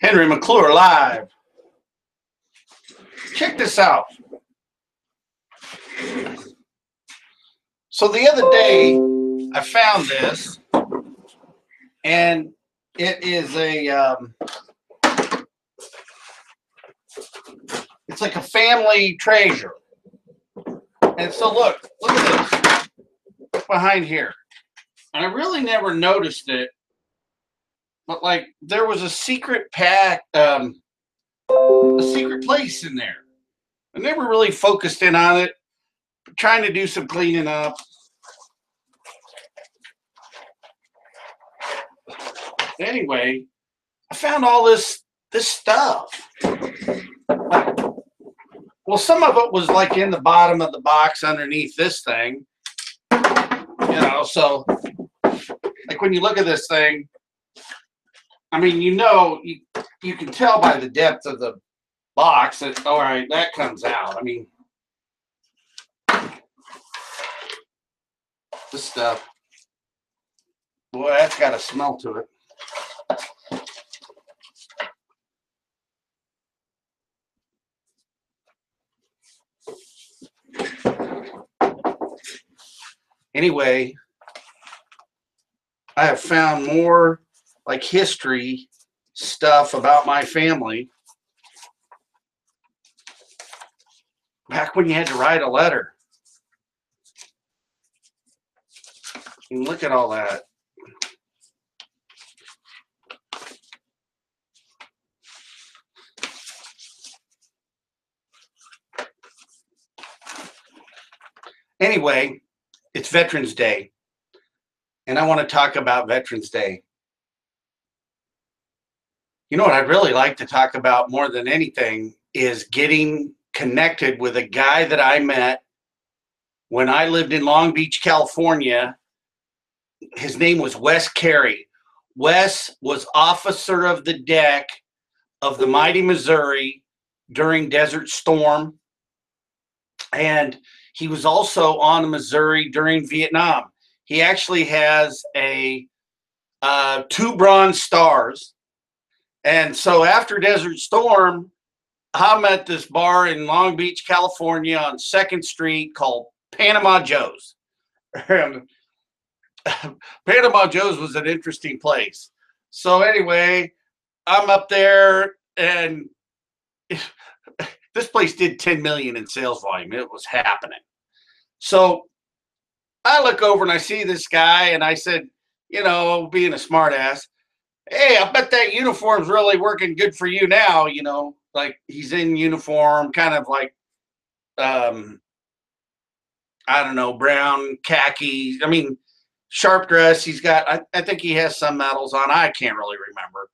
Henry McClure live. Check this out. So the other day, I found this, and it is it's like a family treasure. And so look at this behind here. I really never noticed it, but like there was a secret a secret place in there. I never really focused in on it, but trying to do some cleaning up. Anyway, I found all this stuff. Well, some of it was like in the bottom of the box underneath this thing, so like when you look at this thing, I mean, you can tell by the depth of the box that, all right, that comes out. I mean, this stuff, boy, that's got a smell to it. Anyway, I have found more like history stuff about my family. Back when you had to write a letter. And look at all that. Anyway, it's Veterans Day, and I want to talk about Veterans Day. You know what I'd really like to talk about more than anything is getting connected with a guy that I met when I lived in Long Beach, California. His name was Wes Carey. Wes was officer of the deck of the Mighty Missouri during Desert Storm, and he was also on the Missouri during Vietnam. He actually has 2 Bronze Stars. And so after Desert Storm, I'm at this bar in Long Beach, California on 2nd Street called Panama Joe's. And Panama Joe's was an interesting place. So anyway, I'm up there, and this place did 10 million in sales volume. It was happening. So I look over and I see this guy, and I said, being a smart ass, hey, I bet that uniform's really working good for you now, like he's in uniform, kind of like, I don't know, brown, khaki, I mean, sharp dress. He's got, I think he has some medals on. I can't really remember.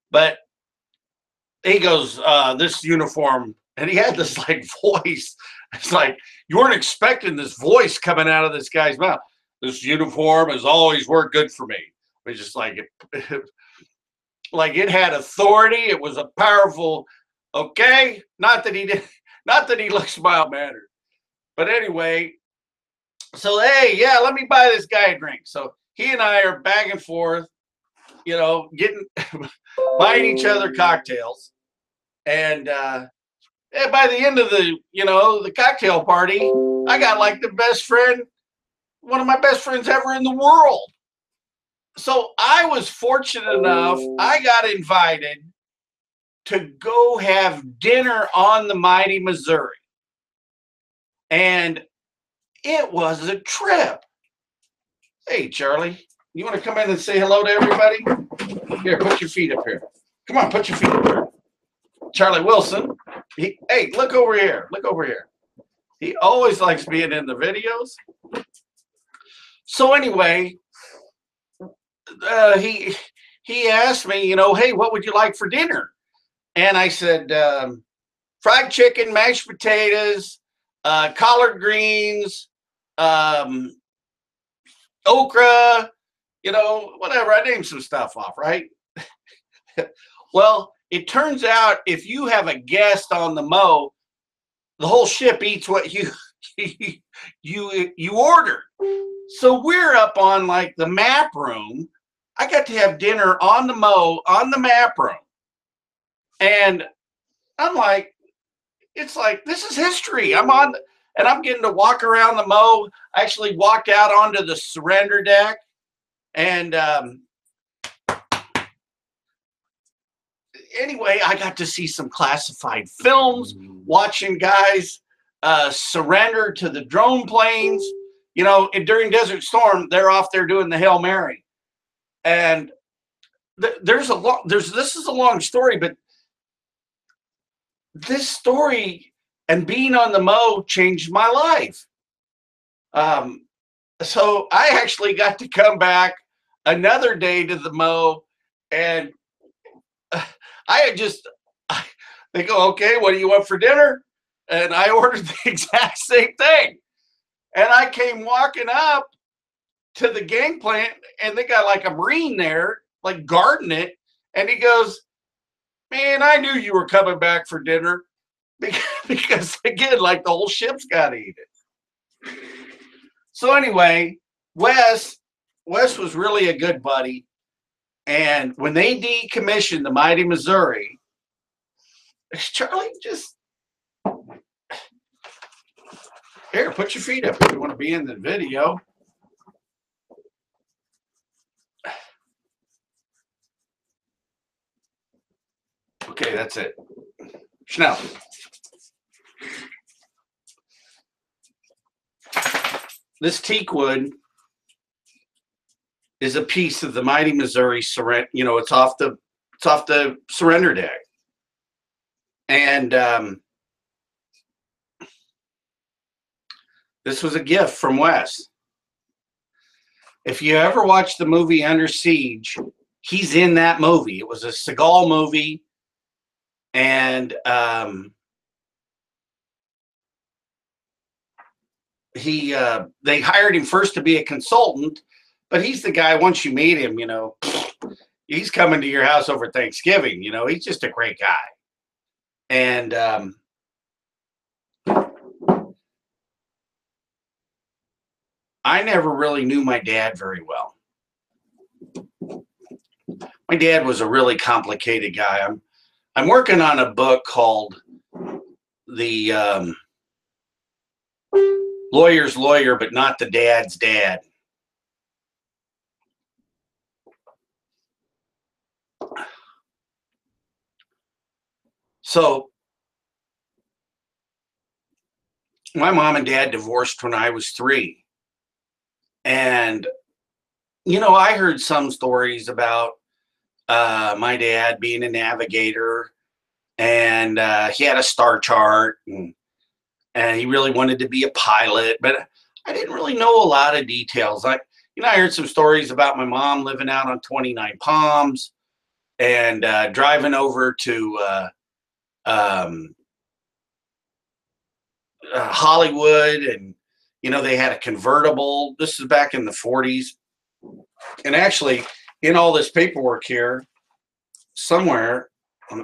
But he goes, this uniform, and he had this like voice. It's like, you weren't expecting this voice coming out of this guy's mouth. This uniform has always worked good for me. It's just like, like it had authority. It was a powerful, okay. Not that he looks mild-mannered. But anyway, so, hey, yeah, let me buy this guy a drink. So he and I are back and forth, getting, buying each other cocktails. And by the end of the cocktail party, I got like the best friend, one of my best friends ever in the world. So I was fortunate enough, I got invited to go have dinner on the Mighty Missouri. And it was a trip. Hey, Charlie, you want to come in and say hello to everybody? Here, put your feet up here. Come on, put your feet up here. Charlie Wilson. Hey, look over here. Look over here. He always likes being in the videos. So anyway, he asked me, hey, what would you like for dinner? And I said, fried chicken, mashed potatoes, collard greens, okra, whatever. I named some stuff off, right? Well, it turns out if you have a guest on the Mo, the whole ship eats what you order. So we're up on like the map room. I got to have dinner on the Mo on the map room. And I'm like, it's like, this is history. I'm on, and I'm getting to walk around the Mo. I actually walked out onto the surrender deck. And anyway, I got to see some classified films, watching guys surrender to the drone planes. You know, and during Desert Storm, they're off there doing the Hail Mary. And this is a long story, but this story and being on the Mo changed my life. So I actually got to come back another day to the Mo, and I had just, they go, okay, what do you want for dinner? And I ordered the exact same thing. And I came walking up to the gangplank, and they got like a Marine there, like guarding it. And he goes, man, I knew you were coming back for dinner. Because again, like the whole ship's got to eat it. So anyway, Wes was really a good buddy. And when they decommissioned the Mighty Missouri, Charlie just, here, put your feet up if you want to be in the video. Okay, that's it. Schnell. This teak wood is a piece of the Mighty Missouri surrender. You know, it's off the surrender deck. And this was a gift from Wes. If you ever watch the movie Under Siege, he's in that movie. It was a Seagal movie. And they hired him first to be a consultant, but he's the guy, once you meet him, you know, he's coming to your house over Thanksgiving. You know, he's just a great guy. And I never really knew my dad very well. My dad was a really complicated guy. I'm working on a book called The Lawyer's Lawyer, but Not the Dad's Dad. So my mom and dad divorced when I was 3. And, you know, I heard some stories about my dad being a navigator, and he had a star chart, and he really wanted to be a pilot, but I didn't really know a lot of details. I heard some stories about my mom living out on 29 Palms and driving over to Hollywood, and you know, they had a convertible. This is back in the 40s. And actually, in all this paperwork here, somewhere,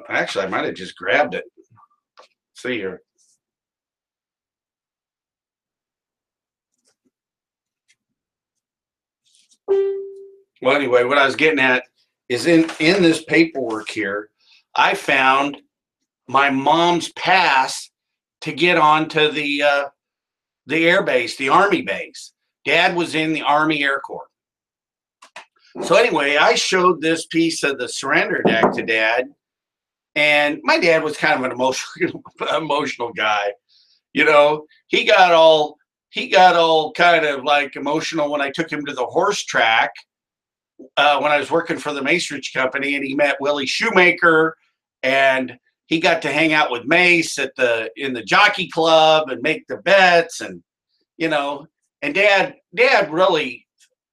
actually, I might have just grabbed it. See here. Well, anyway, what I was getting at is in this paperwork here, I found my mom's pass to get onto the air base, the Army base. Dad was in the Army Air Corps. So anyway, I showed this piece of the surrender deck to Dad, and my dad was kind of an emotional guy. You know, he got all kind of like emotional when I took him to the horse track when I was working for the Macerich Company, and he met Willie Shoemaker, and he got to hang out with Mace in the jockey club and make the bets, and you know, and Dad really,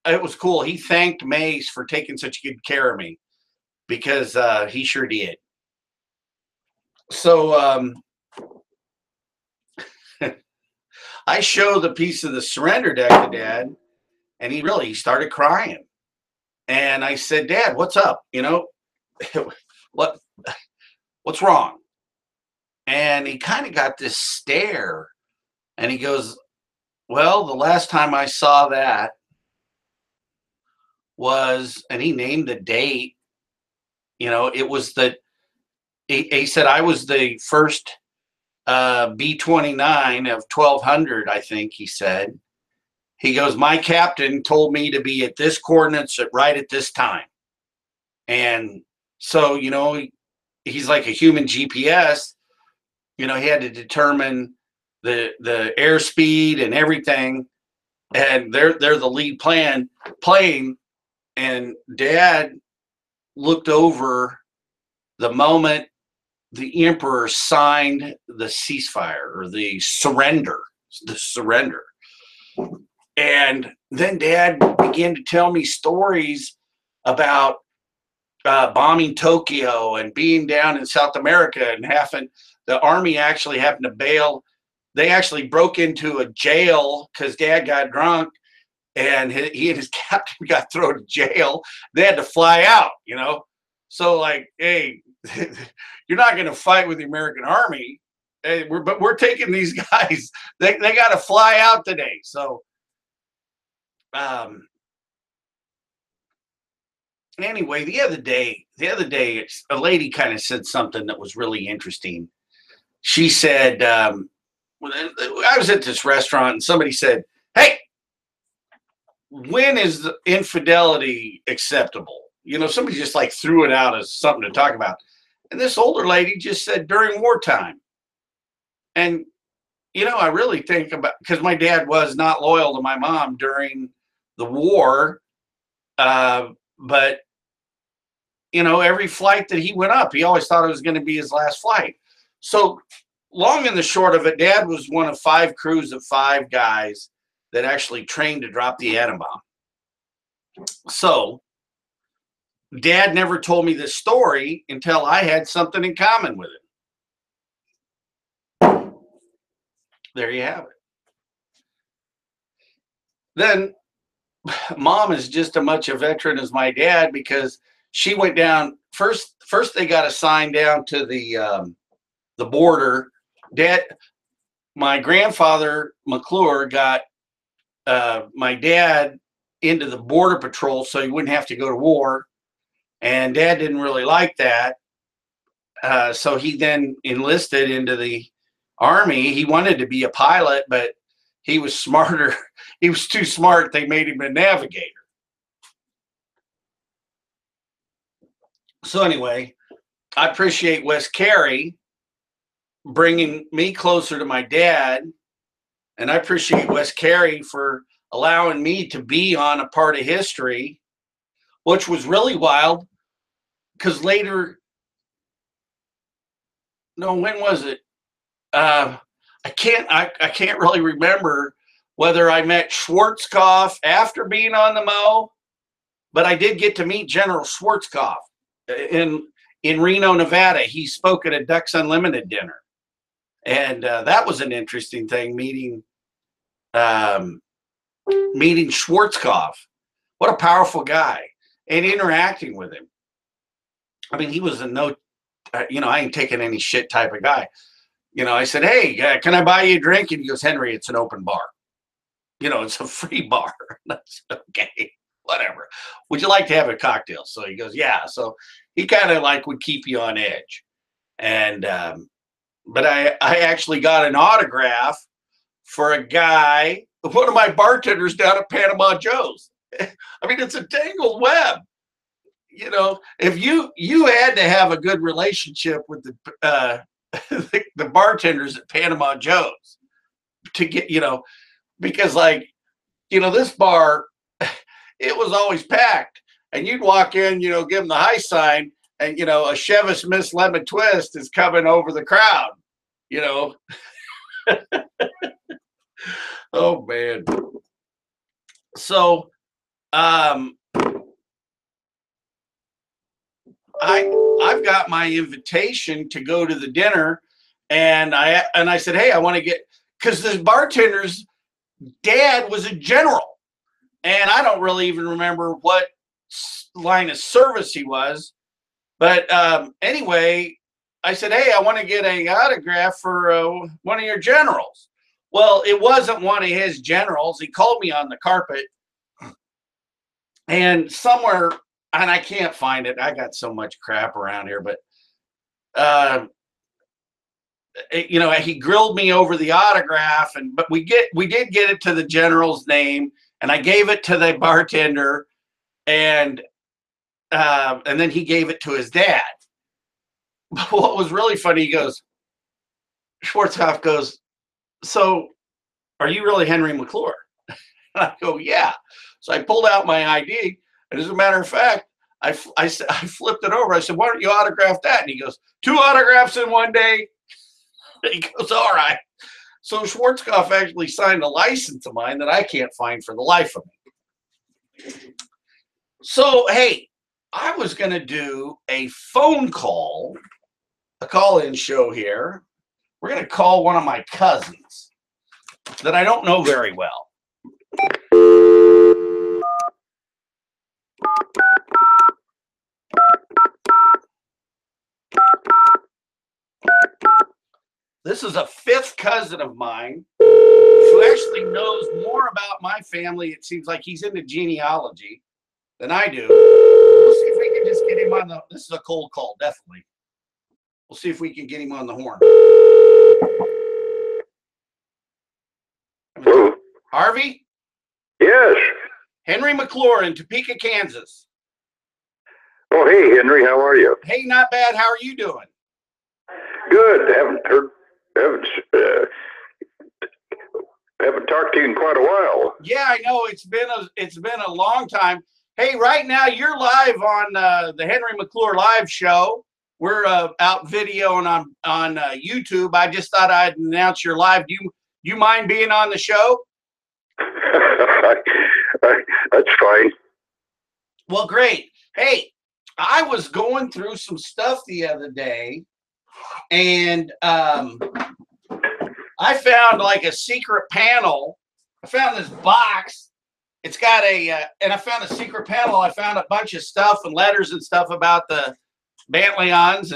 it was cool. He thanked Mace for taking such good care of me, because he sure did. So I showed the piece of the surrender deck to Dad, and he started crying. And I said, Dad, what's up? You know, what's wrong? And he kind of got this stare, and he goes, well, the last time I saw that was, and he named the date, you know, it was he said I was the first B-29 of 1,200, I think he said. He goes, my captain told me to be at this coordinates right at this time. And so, he's like a human GPS. He had to determine the airspeed and everything. And they're the lead plane. And Dad looked over the moment the emperor signed the ceasefire or the surrender. And then Dad began to tell me stories about bombing Tokyo and being down in South America and having the army actually having to bail. They actually broke into a jail because Dad got drunk and he and his captain got thrown to jail. They had to fly out, So like, hey, you're not going to fight with the American army. Hey, but we're taking these guys. They got to fly out today. So, anyway, the other day, a lady kind of said something that was really interesting. She said, I was at this restaurant and somebody said, hey, when is the infidelity acceptable? Somebody just like threw it out as something to talk about. And this older lady just said during wartime. And, I really think about, because my dad was not loyal to my mom during the war. But, every flight that he went up, he always thought it was going to be his last flight. So long and the short of it, Dad was one of 5 crews of 5 guys that actually trained to drop the atom bomb. So Dad never told me this story until I had something in common with him. There you have it. Then Mom is just as much a veteran as my dad because she went down first. They got assigned down to the border. My grandfather McClure got my dad into the border patrol so he wouldn't have to go to war, and Dad didn't really like that. So he then enlisted into the Army. He wanted to be a pilot, but he was smarter. He was too smart. They made him a navigator. So anyway, I appreciate Wes Carey bringing me closer to my dad. And I appreciate Wes Carey for allowing me to be on a part of history, which was really wild because later, no, when was it? I can't really remember whether I met Schwarzkopf after being on the Mo, but I did get to meet General Schwarzkopf in Reno, Nevada. He spoke at a Ducks Unlimited dinner. And that was an interesting thing, meeting Schwarzkopf. What a powerful guy, and interacting with him. I mean, he was I ain't taking any shit type of guy. I said, hey, can I buy you a drink? And he goes, Henry, it's an open bar. It's a free bar. That's okay, whatever. Would you like to have a cocktail? So he goes, yeah. So he kind of like would keep you on edge. And but I actually got an autograph for a guy, one of my bartenders down at Panama Joe's. I mean, it's a tangled web. If you had to have a good relationship with the the bartenders at Panama Joe's to get, because this bar, it was always packed, and you'd walk in, give them the high sign, and a Chevys Miss Lemon Twist is coming over the crowd, Oh man. So I've got my invitation to go to the dinner, and I said, hey, I want to get, because this bartender's dad was a general, and I don't really even remember what line of service he was, but anyway, I said, hey, I want to get an autograph for one of your generals. Well, it wasn't one of his generals. He called me on the carpet, and somewhere, and I can't find it. I got so much crap around here, but You know, he grilled me over the autograph, but we did get it to the general's name, and I gave it to the bartender, and then he gave it to his dad. But what was really funny, he goes, Schwarzkopf goes, "So, are you really Henry McClure?" And I go, "Yeah." So I pulled out my ID, and as a matter of fact, I flipped it over. I said, "Why don't you autograph that?" And he goes, "2 autographs in one day." He goes, "All right." So Schwarzkopf actually signed a license of mine that I can't find for the life of me. So, hey, I was going to do a phone call, a call-in show here. We're going to call one of my cousins that I don't know very well. This is a 5th cousin of mine who actually knows more about my family. It seems like he's into genealogy than I do. We'll see if we can just get him on the, this is a cold call, definitely. We'll see if we can get him on the horn. Hello? Harvey? Yes. Henry McClure in Topeka, Kansas. Oh, hey, Henry, how are you? Hey, not bad. How are you doing? Good. Haven't talked to you in quite a while. Yeah, I know. It's been a long time. Hey, right now you're live on the Henry McClure live show. We're out videoing on YouTube. I just thought I'd announce you're live. Do you mind being on the show? That's fine. Well, great. Hey, I was going through some stuff the other day, and I found like a secret panel. I found this box. It's got and I found a secret panel. I found a bunch of stuff and letters and stuff about the Bantleons,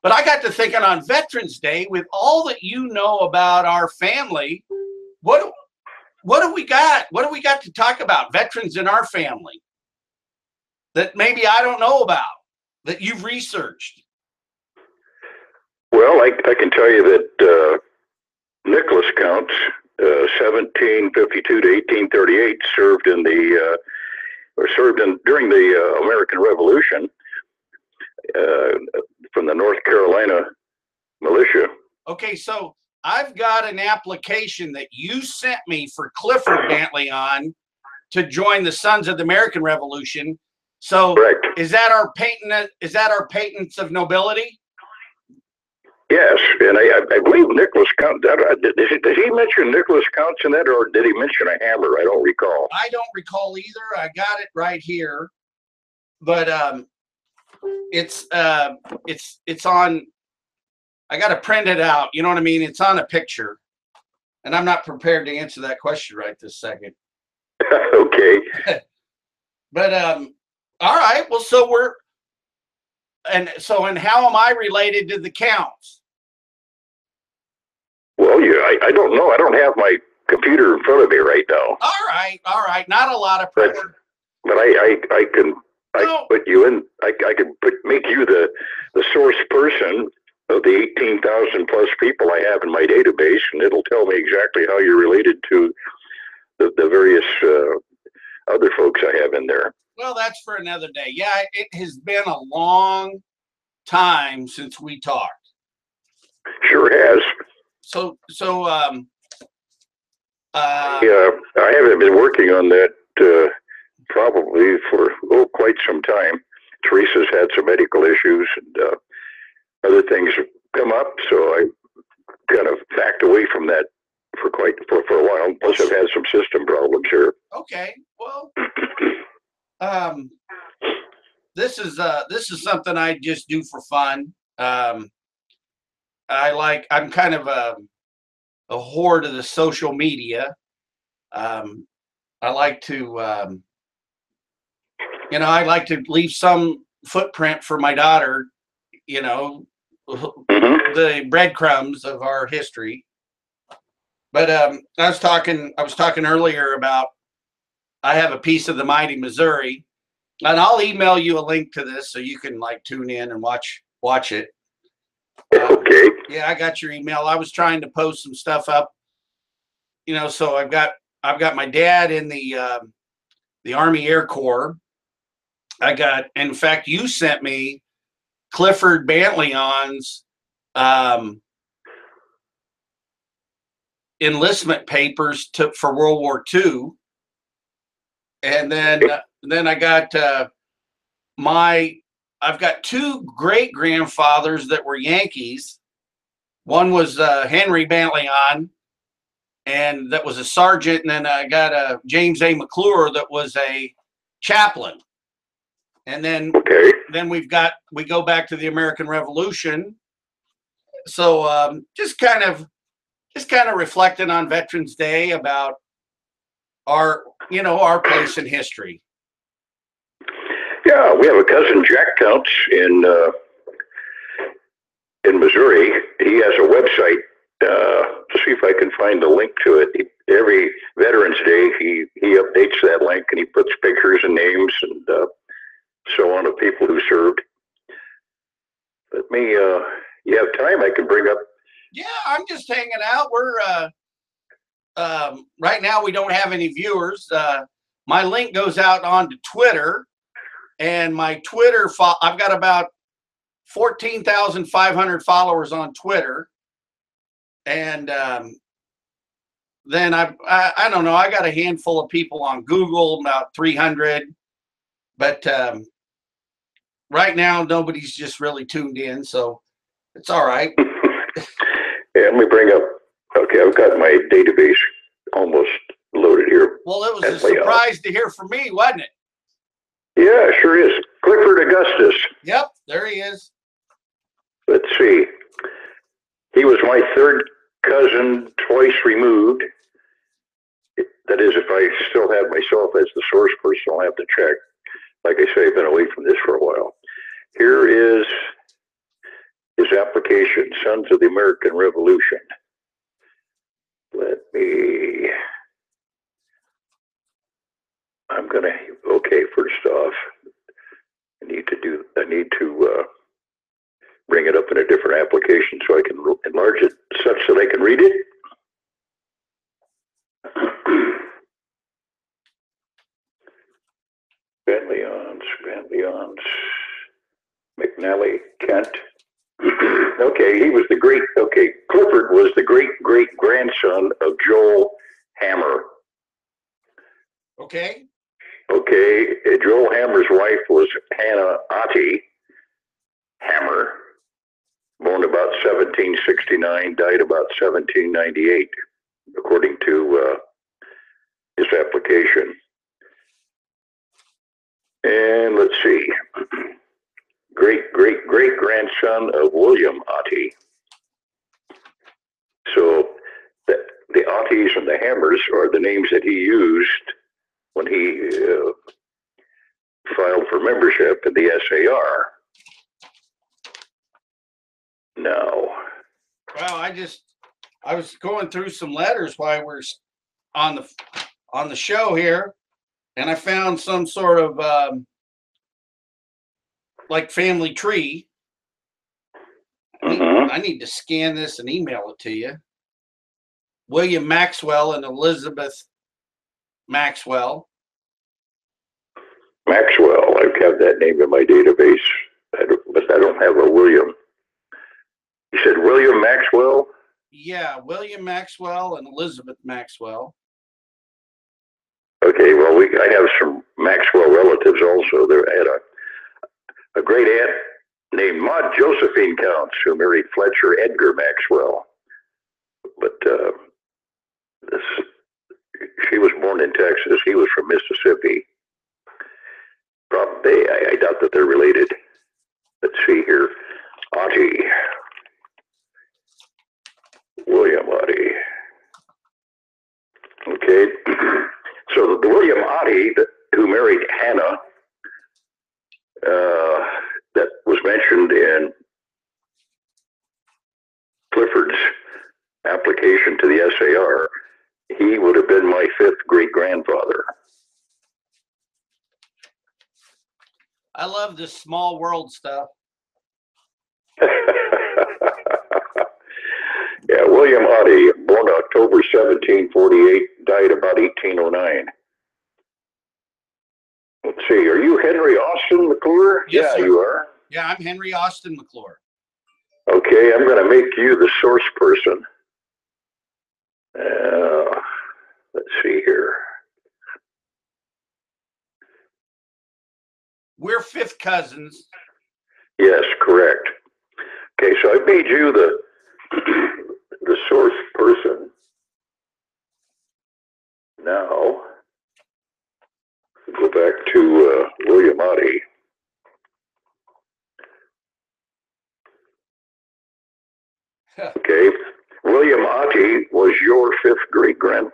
but I got to thinking on Veterans Day, with all that you know about our family, what do we got? What do we got to talk about? Veterans in our family that maybe I don't know about, that you've researched. Well, I can tell you that Nicholas Counts, 1752 to 1838, served during the American Revolution from the North Carolina militia. Okay, so I've got an application that you sent me for Clifford Bantleon to join the Sons of the American Revolution. So, correct. Is that our patents of nobility? Yes, and I believe Nicholas Counts. Did he mention Nicholas Counts in that, or did he mention a hammer? I don't recall. I don't recall either. I got it right here, but it's on. I got to print it out. You know what I mean? It's on a picture, and I'm not prepared to answer that question right this second. Okay. But all right. Well, and how am I related to the Counts? Well, I don't know. I don't have my computer in front of me right now. All right. Not a lot of pressure. But I can put you in. I can make you the source person of the 18,000 plus people I have in my database, and it'll tell me exactly how you're related to the various other folks I have in there. Well, that's for another day. Yeah, it has been a long time since we talked. Sure has. So I haven't been working on that probably for quite some time. Teresa's had some medical issues and other things have come up, so I kind of backed away from that for a while. Plus, I've had some system problems here. Okay, well, this is something I just do for fun. I'm kind of a whore to the social media. I like to, I like to leave some footprint for my daughter, the breadcrumbs of our history. But I was talking earlier about, I have a piece of the mighty Missouri, and I'll email you a link to this so you can tune in and watch watch it. Okay. Yeah, I got your email. I was trying to post some stuff up, so I've got my dad in the Army Air Corps. In fact, you sent me Clifford Bantleon's enlistment papers for World War II. And then I got I've got two great grandfathers that were Yankees. One was Henry Bantleon, and that was a sergeant. And then I got James A. McClure that was a chaplain. And then we go back to the American Revolution. So just kind of reflecting on Veterans Day about our place in history. Yeah, we have a cousin, Jack Counts, in Missouri. He has a website. See if I can find the link to it. Every Veterans Day, he updates that link, and he puts pictures and names and so on of people who served. Let me. You have time? I can bring up. Yeah, I'm just hanging out. We're right now we don't have any viewers. My link goes out onto Twitter, and my Twitter I've got about 14,500 followers on Twitter, and then I don't know. I got a handful of people on Google, about 300, but right now nobody's just really tuned in, so it's all right. Yeah, let me bring up. Okay, I've got my database almost loaded here. Well, it was a surprise to hear from me, wasn't it? Yeah, it sure is. Clifford Augustus. Yep, there he is. Let's see. He was my third cousin, twice removed. That is, if I still have myself as the source person, I'll have to check. Like I say, I've been away from this for a while. Here is his application, Sons of the American Revolution. First off, I need to bring it up in a different application so I can enlarge it such that I can read it. Bantleons, McNally, Kent. Okay, Clifford was the great-great-grandson of Joel Hammer. Okay. Joel Hammer's wife was Hannah Otte Hammer, born about 1769, died about 1798, according to his application. And let's see, great-great-great-grandson of William Otte. So the Ottes and the Hammers are the names that he used when he filed for membership in the SAR. No. Well, I was going through some letters while we're on the show here, and I found some sort of like family tree. I need to scan this and email it to you. William Maxwell and Elizabeth Maxwell. Maxwell, I have that name in my database, but I don't have a William. You said William Maxwell? Yeah, William Maxwell and Elizabeth Maxwell. Okay, well, I have some Maxwell relatives also. I had a great aunt named Maud Josephine Counts who married Fletcher Edgar Maxwell. But she was born in Texas. He was from Mississippi. Probably, I doubt that they're related. Let's see here. Otte. William Otte. Okay. So the William Otte who married Hannah, that was mentioned in Clifford's application to the SAR, he would have been my fifth great-grandfather. I love this small world stuff. Yeah, William Oddie, born October 1748, died about 1809. Let's see, are you Henry Austin McClure? Yes, Yeah, sir. you are. Yeah, I'm Henry Austin McClure. Okay, I'm going to make you the source person. Let's see here. We're fifth cousins. Yes, correct. Okay, so I made you the source person. Now, go back to William Oddie. Okay, William Oddie was your pardon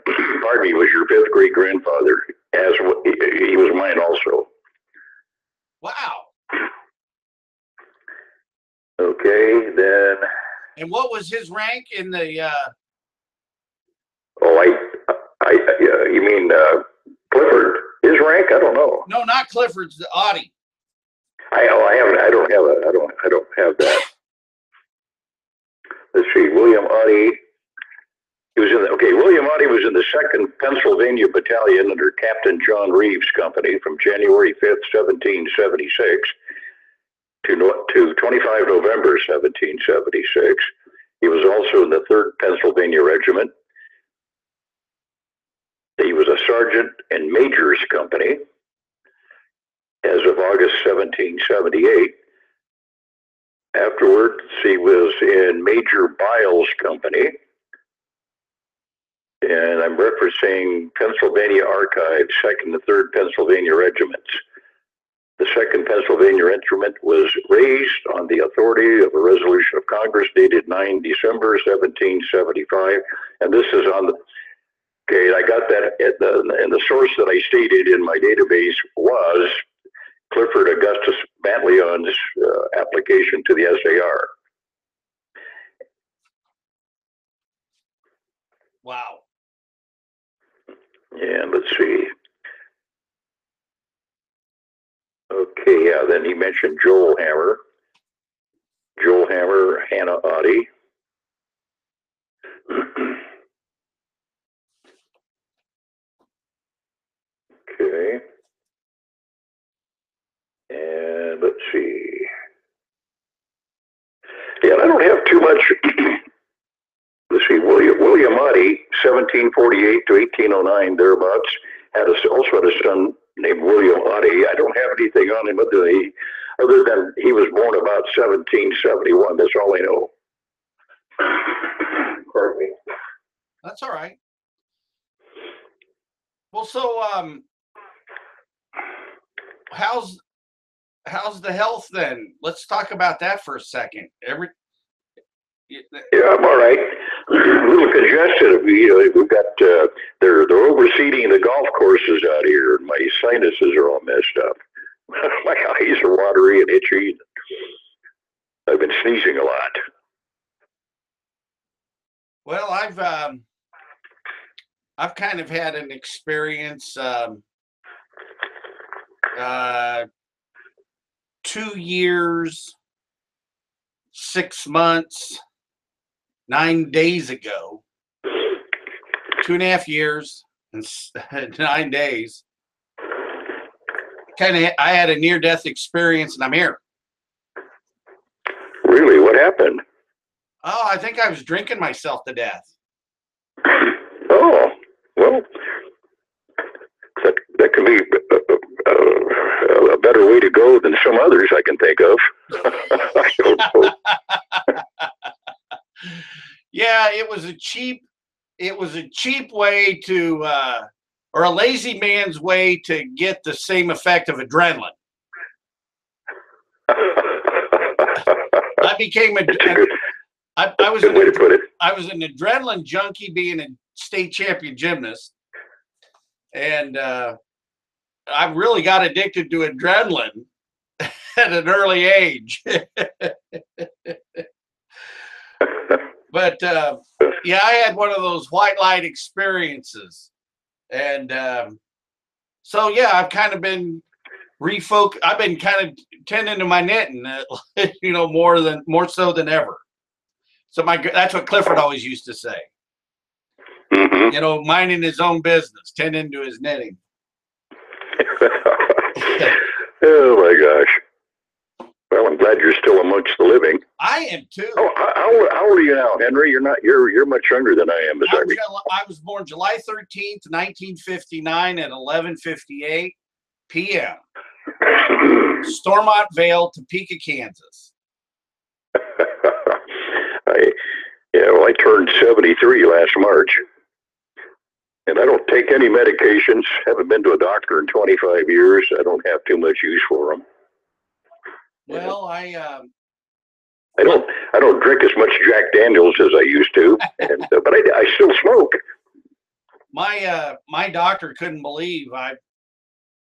me, was your fifth great grandfather, as he was mine also. Wow. Okay, then. And what was his rank in the? You mean Clifford? His rank? I don't know. No, not Clifford's. The Oddie. I don't have that. Let's see, William Oddie. William Oddie was in the 2nd Pennsylvania Battalion under Captain John Reeves' company from January 5th, 1776 to 25 November 1776. He was also in the 3rd Pennsylvania Regiment. He was a sergeant in Major's company as of August 1778. Afterwards, he was in Major Biles' company. And I'm referencing Pennsylvania Archives, 2nd and 3rd Pennsylvania Regiments. The 2nd Pennsylvania Regiment was raised on the authority of a resolution of Congress dated 9 December 1775. And this is on the, okay, I got that, and the source that I stated in my database was Clifford Augustus Bantleyon's application to the SAR. Wow. And let's see. Okay, yeah, then he mentioned Joel Hammer. Joel Hammer, Hannah Oddie. Okay. And let's see. Yeah, I don't have too much. Let's see, William Oddie, 1748 to 1809, thereabouts, also had a son named William Oddie. I don't have anything on him other than he was born about 1771. That's all I know. Pardon me. That's all right. Well, so how's the health then? Let's talk about that for a second. Yeah, I'm all right. A little congested. We've got they're overseeding the golf courses out here, and my sinuses are all messed up. My eyes are watery and itchy. I've been sneezing a lot. Well, I've kind of had an experience. 2 years, 6 months, 9 days ago, 2.5 years and 9 days. I had a near-death experience, and I'm here. Really? What happened? Oh, I think I was drinking myself to death. Oh, well, that can be a better way to go than some others I can think of. I don't know. Yeah, it was a cheap way to, or a lazy man's way to get the same effect of adrenaline. I became I was good way to put it. I was an adrenaline junkie, being a state champion gymnast, and I really got addicted to adrenaline at an early age. But yeah, I had one of those white light experiences, and so yeah, I've kind of been refocus. I've been kind of tending to my knitting, you know, more so than ever. So that's what Clifford always used to say. Mm-hmm. You know, minding his own business, tending to his knitting. Oh my gosh. Well, I'm glad you're still amongst the living. I am too. Oh, how old are you now, Henry? You're much younger than I am. I was born July 13th, 1959 at 11:58 p.m. Stormont Vale, Topeka, Kansas. I turned 73 last March, and I don't take any medications. Haven't been to a doctor in 25 years. I don't have too much use for them. Well, I don't drink as much Jack Daniels as I used to, but I still smoke. My doctor couldn't believe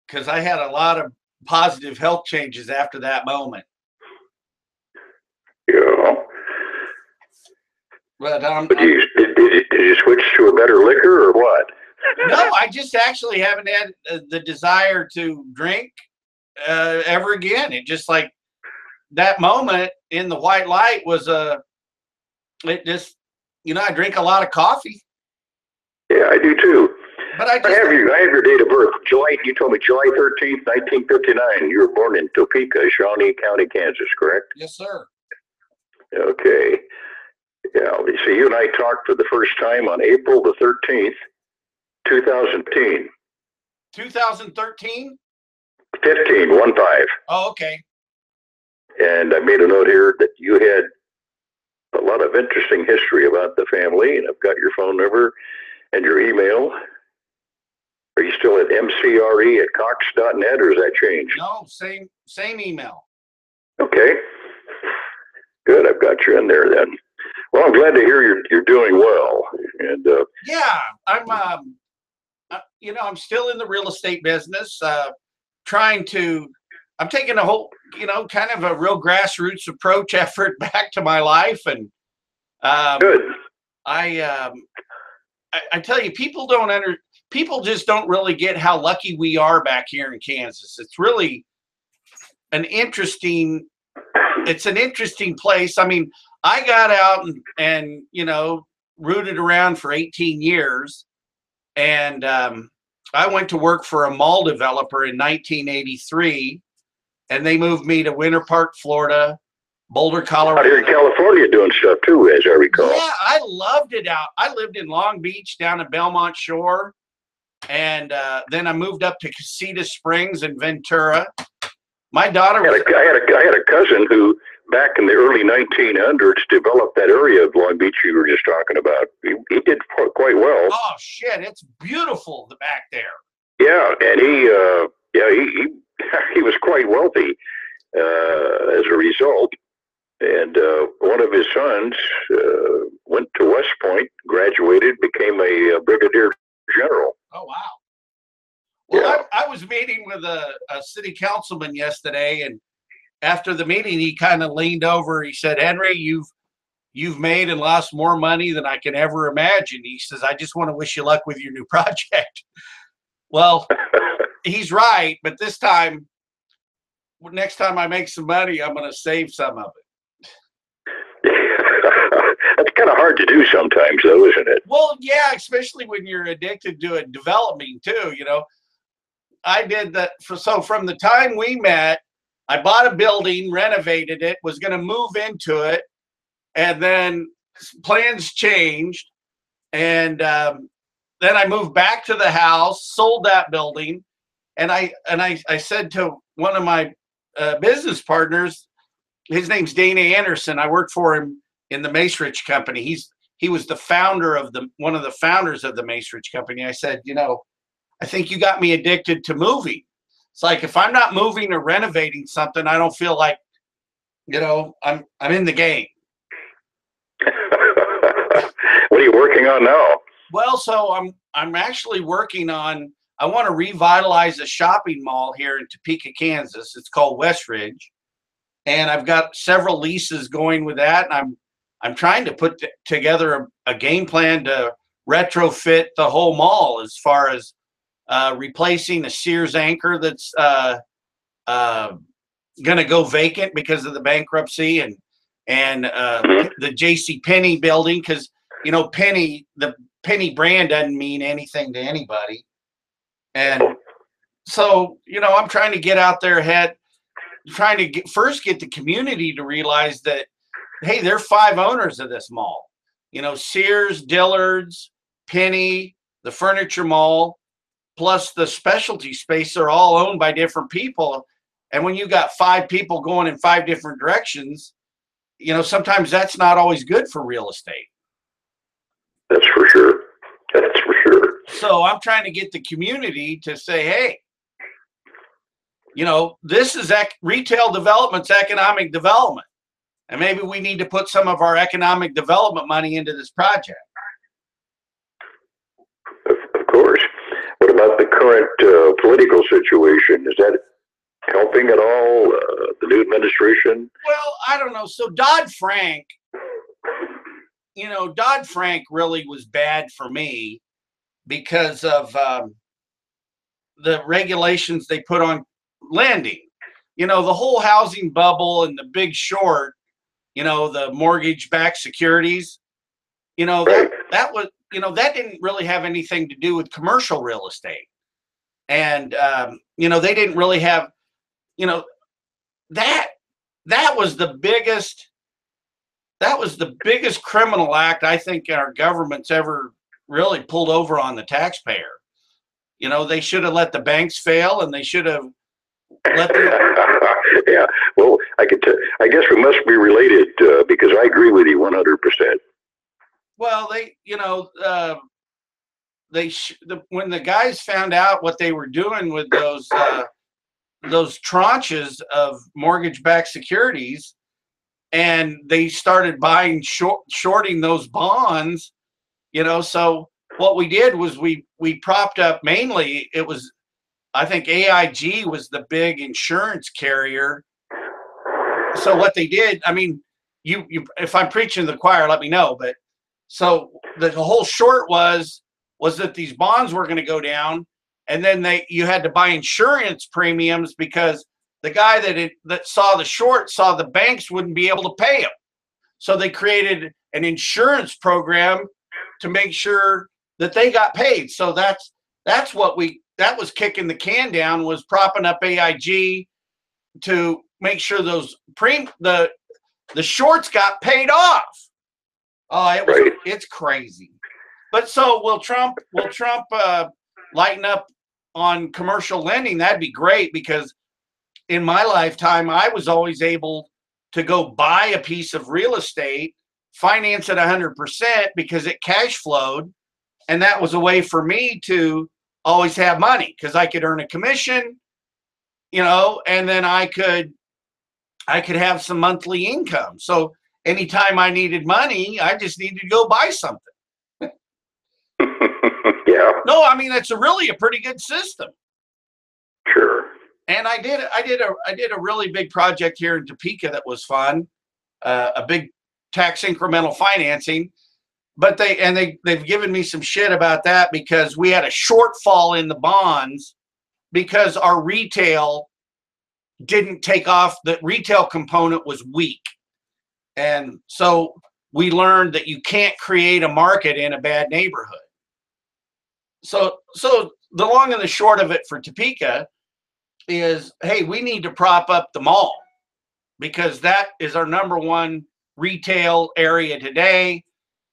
because I had a lot of positive health changes after that moment. Yeah. But did you switch to a better liquor or what? No, I just actually haven't had the desire to drink ever again. It just like that moment in the white light was it just, you know, I drink a lot of coffee. Yeah, I do too. But I have your date of birth. You told me July 13th, 1959. You were born in Topeka, Shawnee County, Kansas, correct? Yes, sir. Okay. Yeah, so you and I talked for the first time on April the 13th, 2010. 2013? 15. Oh, okay. And I made a note here that you had a lot of interesting history about the family, and I've got your phone number and your email. Are you still at mcre@cox.net, or has that changed? No, same email. Okay. Good, I've got you in there then. Well, I'm glad to hear you're doing well. And yeah, I'm you know, I'm still in the real estate business, I'm taking a whole, you know, kind of a real grassroots approach effort back to my life. And good. I tell you, people just don't really get how lucky we are back here in Kansas. It's really an interesting place. I mean, I got out and you know, rooted around for 18 years. And I went to work for a mall developer in 1983, and they moved me to Winter Park, Florida, Boulder, Colorado. Out here in California doing stuff too, as I recall. Yeah, I loved it out. I lived in Long Beach down at Belmont Shore, and then I moved up to Casitas Springs and Ventura. My daughter I had a cousin who, back in the early 1900s, developed that area of Long Beach you were just talking about. He did quite well. Oh shit, it's beautiful back there. Yeah, and he was quite wealthy as a result. And one of his sons went to West Point, graduated, became a brigadier general. Oh wow. Well, yeah. I was meeting with a city councilman yesterday, and after the meeting, he kind of leaned over. He said, "Henry, you've made and lost more money than I can ever imagine." He says, "I just want to wish you luck with your new project." Well, he's right, but next time I make some money, I'm going to save some of it. That's kind of hard to do sometimes, though, isn't it? Well, yeah, especially when you're addicted to it developing too. You know, I did that from the time we met. I bought a building, renovated it, was going to move into it, and then plans changed, and then I moved back to the house, sold that building, and I said to one of my business partners, his name's Dana Anderson. I worked for him in the Macerich Company. He was the founder of one of the founders of the Macerich Company. I said, you know, I think you got me addicted to moving. It's like if I'm not moving or renovating something, I don't feel like, you know, I'm in the game. What are you working on now? Well, so I'm actually working on. I want to revitalize a shopping mall here in Topeka, Kansas. It's called Westridge, and I've got several leases going with that. And I'm trying to put together a game plan to retrofit the whole mall as far as replacing a Sears anchor that's going to go vacant because of the bankruptcy and the J.C. Penney building, because the Penny brand doesn't mean anything to anybody, and so I'm trying to get out there ahead, trying to first get the community to realize that, hey, there are 5 owners of this mall. Sears, Dillard's, Penny, the Furniture Mall, plus the specialty space are all owned by different people. And when you got 5 people going in 5 different directions, sometimes that's not always good for real estate. That's for sure. That's for sure. So I'm trying to get the community to say, hey, this is retail development's economic development. And maybe we need to put some of our economic development money into this project. Of course. What about the current political situation? Is that helping at all, the new administration? Well, I don't know. So Dodd-Frank really was bad for me because of the regulations they put on lending. The whole housing bubble and the Big Short, the mortgage-backed securities, Right. that was, that didn't really have anything to do with commercial real estate. And, they didn't really have, that was the biggest criminal act I think our government's ever really pulled over on the taxpayer. They should have let the banks fail, and they should have let Yeah. Well, I guess we must be related, because I agree with you 100%. Well, when the guys found out what they were doing with those tranches of mortgage-backed securities, and they started shorting those bonds, so what we did was we propped up, mainly it was, I think AIG was the big insurance carrier. So what they did, I mean, if I'm preaching to the choir, let me know, but so the whole short was that these bonds were going to go down, and then you had to buy insurance premiums because the guy that saw the short saw the banks wouldn't be able to pay him. So they created an insurance program to make sure that they got paid. So that was kicking the can down, was propping up AIG to make sure those the shorts got paid off. Oh, it's crazy. But so will Trump lighten up on commercial lending? That'd be great, because in my lifetime, I was always able to go buy a piece of real estate, finance it 100% because it cash flowed. And that was a way for me to always have money, because I could earn a commission, and then I could have some monthly income. So anytime I needed money, I just needed to go buy something. Yeah. No, I mean, that's really a pretty good system. Sure. And I did a really big project here in Topeka that was fun, a big tax incremental financing. But they've given me some shit about that, because we had a shortfall in the bonds because our retail didn't take off. The retail component was weak. And so we learned that you can't create a market in a bad neighborhood. So the long and the short of it for Topeka is, hey, we need to prop up the mall, because that is our number one retail area today,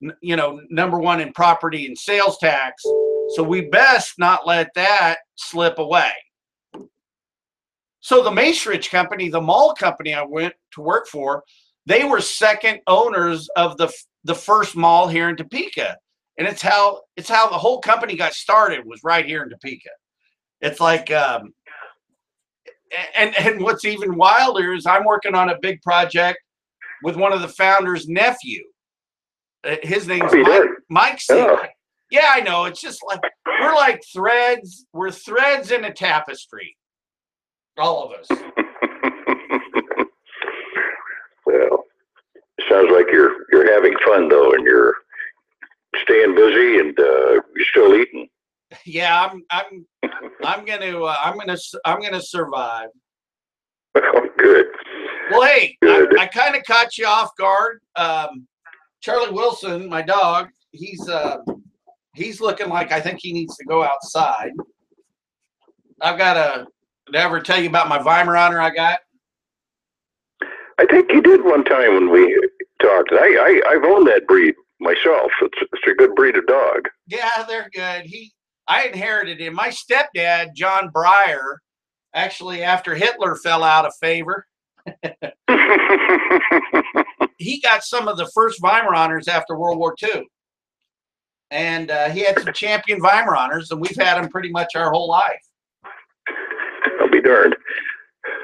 number one in property and sales tax. So we best not let that slip away. So the Macerich Company, the mall company I went to work for, they were second owners of the first mall here in Topeka. And it's how the whole company got started, was right here in Topeka. It's like, and what's even wilder is I'm working on a big project with one of the founders' nephew. His name's Mike Seeley. Oh. Yeah, I know. It's just like, we're like threads. We're threads in a tapestry. All of us. Well, it sounds like you're having fun though, and you're staying busy, and you're still eating. Yeah, I'm gonna survive. Oh, good. Well, hey, Good. I kind of caught you off guard. Charlie Wilson, my dog, he's looking like I think he needs to go outside. I've got to ever tell you about my Weimaraner I got. I think you did one time when we talked. I've owned that breed myself. It's a good breed of dog. Yeah, they're good. I inherited him. My stepdad, John Breyer, actually after Hitler fell out of favor, he got some of the first Weimaraners after World War II. And he had some champion Weimaraners, and we've had them pretty much our whole life. I'll be darned.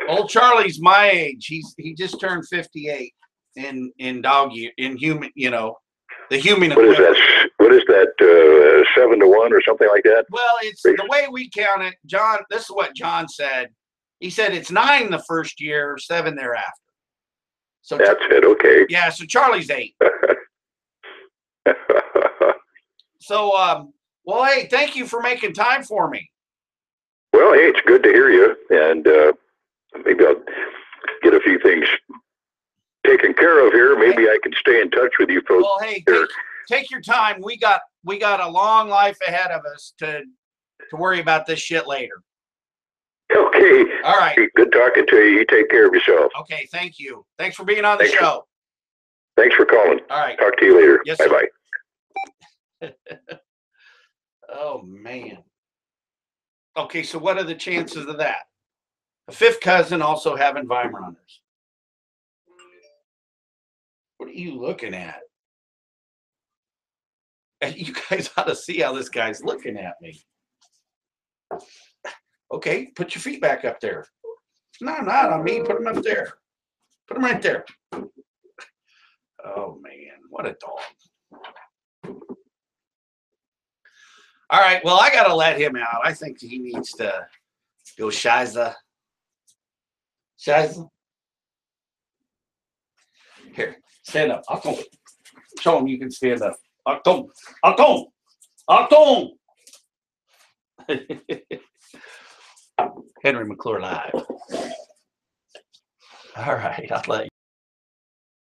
Old Charlie's my age. He just turned 58 in dog year, in human, the human What is equivalent. that? What is that? 7 to 1 or something like that? Well, it's the way we count it. John, this is what John said. He said it's 9 the first year, 7 thereafter. So That's it. Okay. yeah, so Charlie's 8. So, well, hey, thank you for making time for me. Well, hey, it's good to hear you, and maybe I'll get a few things taken care of here. Maybe I can stay in touch with you folks. Well, hey, take your time. We got a long life ahead of us to worry about this shit later. Okay. All right. Good talking to you. You take care of yourself. Okay, thank you. Thanks for being on the show. Thanks for calling. All right. Talk to you later. Yes, Bye-bye. Oh, man. Okay, so what are the chances of that? A fifth cousin also having Weimaraners. What are you looking at? You guys ought to see how this guy's looking at me. Okay, put your feet back up there. No, not on me. Put them up there. Put them right there. Oh, man. What a dog. All right. Well, I got to let him out. I think he needs to go Shiza. Shiza. Here, stand up. Achtung. Show him you can stand up. Achtung. Achtung. Achtung. Henry McClure live. All right. I'll let you.